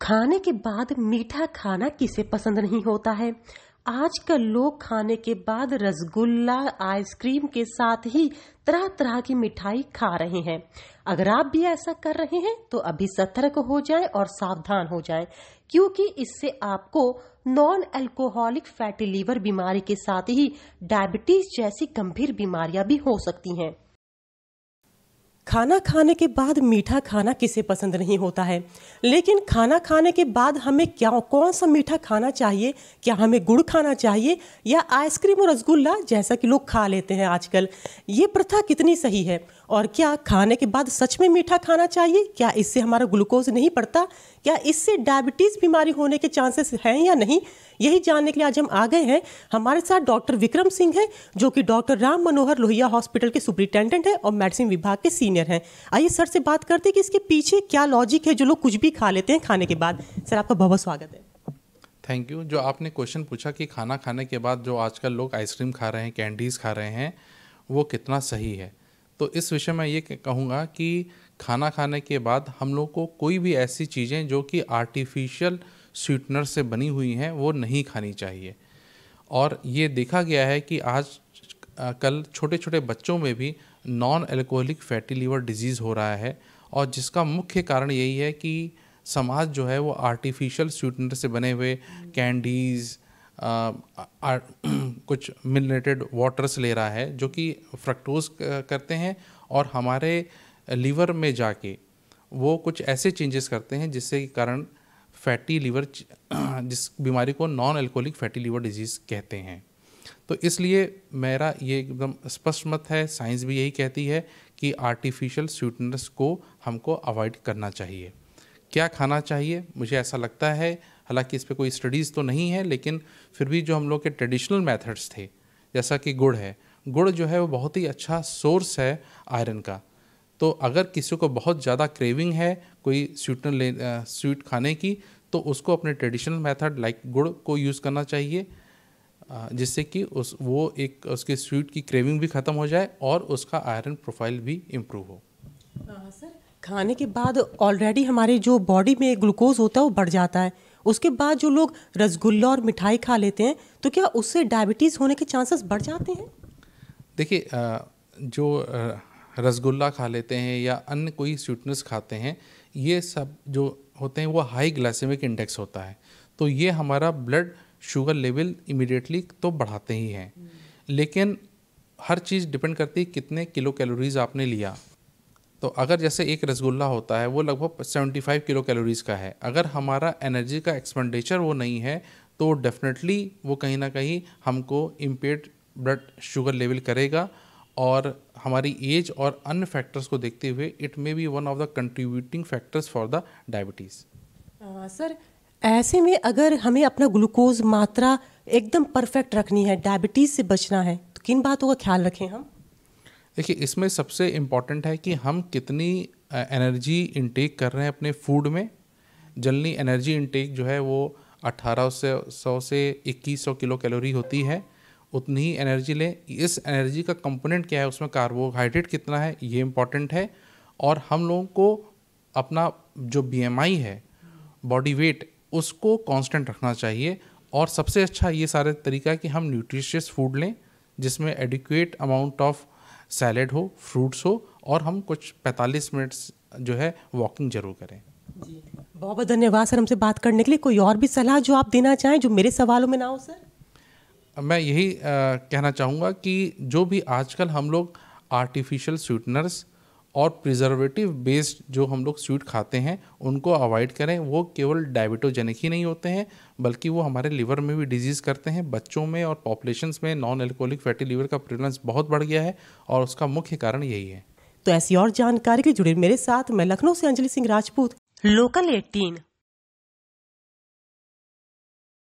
खाने के बाद मीठा खाना किसे पसंद नहीं होता है। आजकल लोग खाने के बाद रसगुल्ला, आइसक्रीम के साथ ही तरह तरह की मिठाई खा रहे हैं। अगर आप भी ऐसा कर रहे हैं तो अभी सतर्क हो जाएं और सावधान हो जाएं, क्योंकि इससे आपको नॉन अल्कोहलिक फैटी लीवर बीमारी के साथ ही डायबिटीज जैसी गंभीर बीमारियां भी हो सकती हैं। खाना खाने के बाद मीठा खाना किसे पसंद नहीं होता है, लेकिन खाना खाने के बाद हमें कौन सा मीठा खाना चाहिए? क्या हमें गुड़ खाना चाहिए या आइसक्रीम और रसगुल्ला जैसा कि लोग खा लेते हैं आजकल? ये प्रथा कितनी सही है? और क्या खाने के बाद सच में मीठा खाना चाहिए? क्या इससे हमारा ग्लूकोज नहीं बढ़ता? क्या इससे डायबिटीज बीमारी होने के चांसेस हैं या नहीं? यही जानने के लिए आज हम आ गए हैं। हमारे साथ डॉक्टर विक्रम सिंह है, जो कि डॉक्टर राम मनोहर लोहिया हॉस्पिटल के सुपरिटेंडेंट है और मेडिसिन विभाग के सीनियर हैं। आइए सर से बात करते हैं कि इसके पीछे क्या लॉजिक है जो लोग कुछ भी खा लेते हैं खाने के बाद। सर, आपका बहुत बहुत स्वागत है। Thank you. जो आपने क्वेश्चन पूछा कि खाना खाने के बाद जो आजकल लोग आइसक्रीम खा रहे हैं, कैंडीज़ खा रहे हैं, वो कितना सही है, तो इस विषय में ये कहूँगा कि खाना खाने के बाद हम लोग को कोई भी ऐसी चीज़ें जो कि आर्टिफिशियल स्वीटनर से बनी हुई हैं वो नहीं खानी चाहिए। और ये देखा गया है कि आज कल छोटे छोटे बच्चों में भी non alcoholic fatty liver disease हो रहा है, और जिसका मुख्य कारण यही है कि समाज जो है वो आर्टिफिशियल स्वीटनर से बने हुए कैंडीज़, कुछ मिनरेटेड वाटर्स ले रहा है जो कि फ्रक्टोज करते हैं, और हमारे लीवर में जाके वो कुछ ऐसे चेंजेस करते हैं जिससे के कारण फैटी लीवर, जिस बीमारी को non alcoholic fatty liver disease कहते हैं। तो इसलिए मेरा ये एकदम स्पष्ट मत है, साइंस भी यही कहती है कि आर्टिफिशियल स्वीटनर्स को हमको अवॉइड करना चाहिए। क्या खाना चाहिए? मुझे ऐसा लगता है, हालांकि इस पर कोई स्टडीज़ तो नहीं है, लेकिन फिर भी जो हम लोग के ट्रेडिशनल मेथड्स थे, जैसा कि गुड़ है, गुड़ जो है वो बहुत ही अच्छा सोर्स है आयरन का। तो अगर किसी को बहुत ज़्यादा क्रेविंग है कोई स्वीट खाने की, तो उसको अपने ट्रेडिशनल मेथड लाइक गुड़ को यूज़ करना चाहिए, जिससे कि उसके स्वीट की क्रेविंग भी ख़त्म हो जाए और उसका आयरन प्रोफाइल भी इम्प्रूव हो। सर, खाने के बाद ऑलरेडी हमारे जो बॉडी में ग्लूकोज होता है वो बढ़ जाता है। उसके बाद जो लोग रसगुल्ला और मिठाई खा लेते हैं, तो क्या उससे डायबिटीज़ होने के चांसेस बढ़ जाते हैं? देखिए, जो रसगुल्ला खा लेते हैं या अन्य कोई स्वीटनेस खाते हैं, ये सब जो होते हैं वो हाई ग्लाइसेमिक इंडेक्स होता है, तो ये हमारा ब्लड शुगर लेवल इमीडिएटली तो बढ़ाते ही हैं। लेकिन हर चीज़ डिपेंड करती है कितने किलो कैलोरीज आपने लिया। तो अगर जैसे एक रसगुल्ला होता है वो लगभग 75 किलो कैलोरीज़ का है, अगर हमारा एनर्जी का एक्सपेंडिचर वो नहीं है तो डेफिनेटली वो कहीं ना कहीं हमको इम्पेयर्ड ब्लड शुगर लेवल करेगा, और हमारी एज और अन्य फैक्टर्स को देखते हुए it may be one of the contributing factors for the diabetes. Sir, ऐसे में अगर हमें अपना ग्लूकोज मात्रा एकदम परफेक्ट रखनी है, डायबिटीज़ से बचना है, तो किन बातों का ख्याल रखें हम? देखिए, इसमें सबसे इम्पॉर्टेंट है कि हम कितनी एनर्जी इंटेक कर रहे हैं अपने फूड में। जनरली एनर्जी इंटेक जो है वो 1800 से 2100 किलो कैलोरी होती है, उतनी ही एनर्जी लें। इस एनर्जी का कंपोनेंट क्या है, उसमें कार्बोहाइड्रेट कितना है, ये इम्पॉर्टेंट है। और हम लोगों को अपना जो BMI है, बॉडी वेट, उसको कांस्टेंट रखना चाहिए। और सबसे अच्छा ये सारे तरीका है कि हम न्यूट्रिशियस फूड लें जिसमें एडिक्वेट अमाउंट ऑफ सैलेड हो, फ्रूट्स हो, और हम कुछ 45 मिनट्स जो है वॉकिंग जरूर करें। जी, बहुत बहुत धन्यवाद सर हमसे बात करने के लिए। कोई और भी सलाह जो आप देना चाहें जो मेरे सवालों में ना हो? सर, मैं यही कहना चाहूँगा कि जो भी आजकल हम लोग आर्टिफिशियल स्वीटनर्स और प्रिजर्वेटिव बेस्ड जो हम लोग स्वीट खाते हैं उनको अवॉइड करें। वो केवल डायबिटोजेनिक ही नहीं होते हैं, बल्कि वो हमारे लिवर में भी डिजीज़ करते हैं। बच्चों में और पॉपुलेशंस में नॉन अल्कोहलिक फैटी लीवर का प्रेवलेंस बहुत बढ़ गया है, और उसका मुख्य कारण यही है। तो ऐसी और जानकारी के लिए जुड़े मेरे साथ। मैं लखनऊ से अंजलि सिंह राजपूत, लोकल 18।